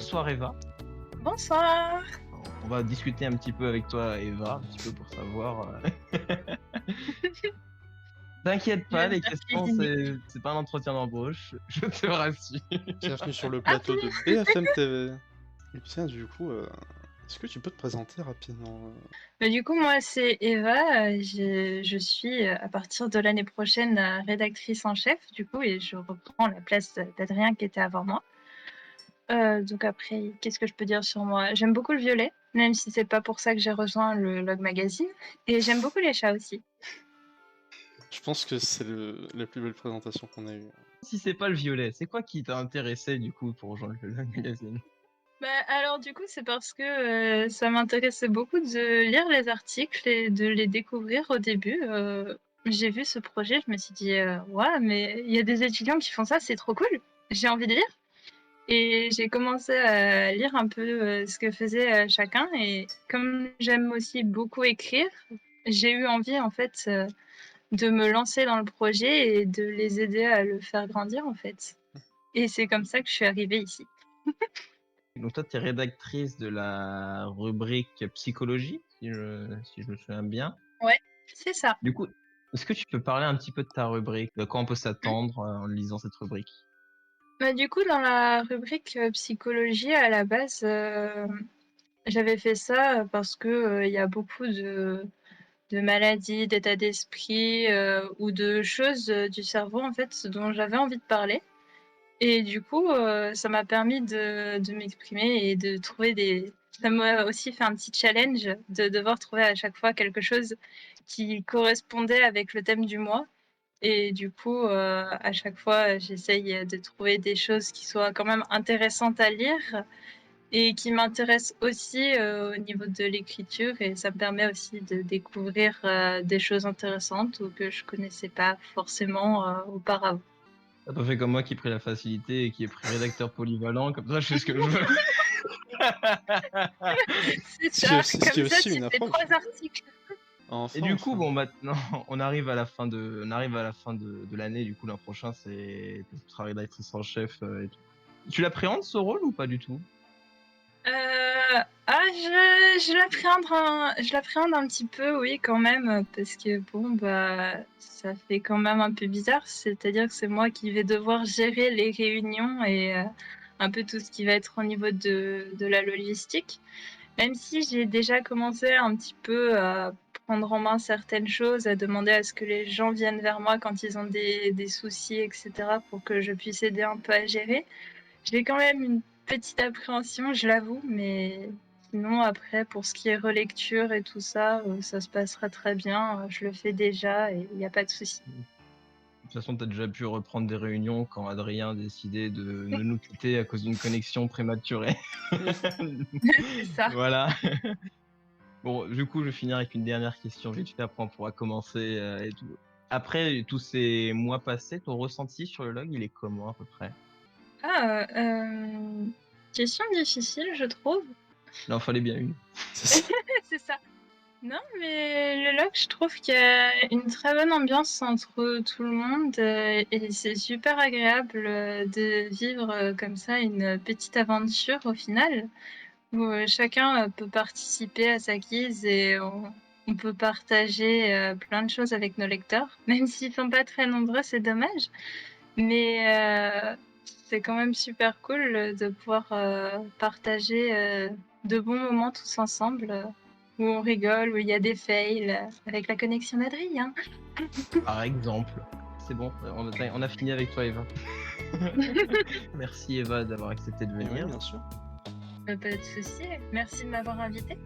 bonsoir Eva. Bonsoir. On va discuter un petit peu avec toi Eva, un petit peu pour savoir. T'inquiète Je pas, vais me les faire questions cuisiner. c'est pas un entretien d'embauche, je te rassure. Bienvenue sur le Ah plateau bon? de BFM TV. Et tiens, du coup, est-ce que tu peux te présenter rapidement Du coup, moi, c'est Eva. Je suis, à partir de l'année prochaine, rédactrice en chef, du coup, et je reprends la place d'Adrien qui était avant moi. Donc après, qu'est-ce que je peux dire sur moi? J'aime beaucoup le violet, même si c'est pas pour ça que j'ai rejoint le Log Magazine, et j'aime beaucoup les chats aussi. Je pense que c'est la plus belle présentation qu'on a eue. Si c'est pas le violet, c'est quoi qui t'a intéressé du coup pour rejoindre le magazine? Bah, alors du coup, c'est parce que ça m'intéressait beaucoup de lire les articles et de les découvrir au début. J'ai vu ce projet, je me suis dit, ouais, mais il y a des étudiants qui font ça, c'est trop cool, j'ai envie de lire. Et j'ai commencé à lire un peu ce que faisait chacun. Et comme j'aime aussi beaucoup écrire, j'ai eu envie en fait de me lancer dans le projet et de les aider à le faire grandir en fait. Et c'est comme ça que je suis arrivée ici. Donc toi t'es rédactrice de la rubrique psychologie, si je me souviens bien. Ouais, c'est ça. Du coup, est-ce que tu peux parler un petit peu de ta rubrique, de quoi on peut s'attendre en lisant cette rubrique? Bah, du coup, dans la rubrique psychologie, à la base, j'avais fait ça parce que il y a beaucoup de maladies, d'états d'esprit ou de choses du cerveau en fait dont j'avais envie de parler. Et du coup, ça m'a permis de m'exprimer et de trouver des. Ça m'a aussi fait un petit challenge de devoir trouver à chaque fois quelque chose qui correspondait avec le thème du mois. Et du coup, à chaque fois, j'essaye de trouver des choses qui soient quand même intéressantes à lire et qui m'intéressent aussi au niveau de l'écriture. Et ça me permet aussi de découvrir des choses intéressantes ou que je connaissais pas forcément auparavant. T'as pas fait comme moi qui ai pris la facilité et qui ai pris rédacteur polyvalent, comme ça je fais ce que je veux. C'est Ce qui est ça, aussi, ce qui est comme ça aussi tu une fais approche. 3 articles. Et Enfin, du coup, enfin. bon, maintenant, on arrive à la fin de l'année. Du coup, l'an prochain, tu seras rédactrice en chef et tout. Tu l'appréhendes ce rôle ou pas du tout? Je l'appréhende un petit peu, oui, quand même, parce que bon, bah, ça fait quand même un peu bizarre. C'est-à-dire que c'est moi qui vais devoir gérer les réunions et un peu tout ce qui va être au niveau de la logistique. Même si j'ai déjà commencé un petit peu à prendre en main certaines choses, à demander à ce que les gens viennent vers moi quand ils ont des soucis, etc., pour que je puisse aider un peu à gérer. J'ai quand même une petite appréhension, je l'avoue, mais sinon après pour ce qui est relecture et tout ça, ça se passera très bien, je le fais déjà et il y a pas de souci. De toute façon, tu as déjà pu reprendre des réunions quand Adrien a décidé de nous quitter à cause d'une connexion prématurée. C'est ça. Voilà. Bon, du coup, je vais finir avec une dernière question vite fait, après on pourra commencer et tout. Après tous ces mois passés, ton ressenti sur le log, il est comment à peu près? Ah, question difficile je trouve. Il en fallait bien une. C'est ça. C'est ça. Non, mais le log, je trouve qu'il y a une très bonne ambiance entre tout le monde et c'est super agréable de vivre comme ça une petite aventure au final où chacun peut participer à sa guise et on peut partager plein de choses avec nos lecteurs, même s'ils sont pas très nombreux, c'est dommage. Mais c'est quand même super cool de pouvoir partager de bons moments tous ensemble, où on rigole, où il y a des fails, avec la connexion d'Adrien. Par exemple. C'est bon, on a fini avec toi, Eva. Merci, Eva, d'avoir accepté de Et oui, venir. bien sûr. Pas de souci. Merci de m'avoir invité.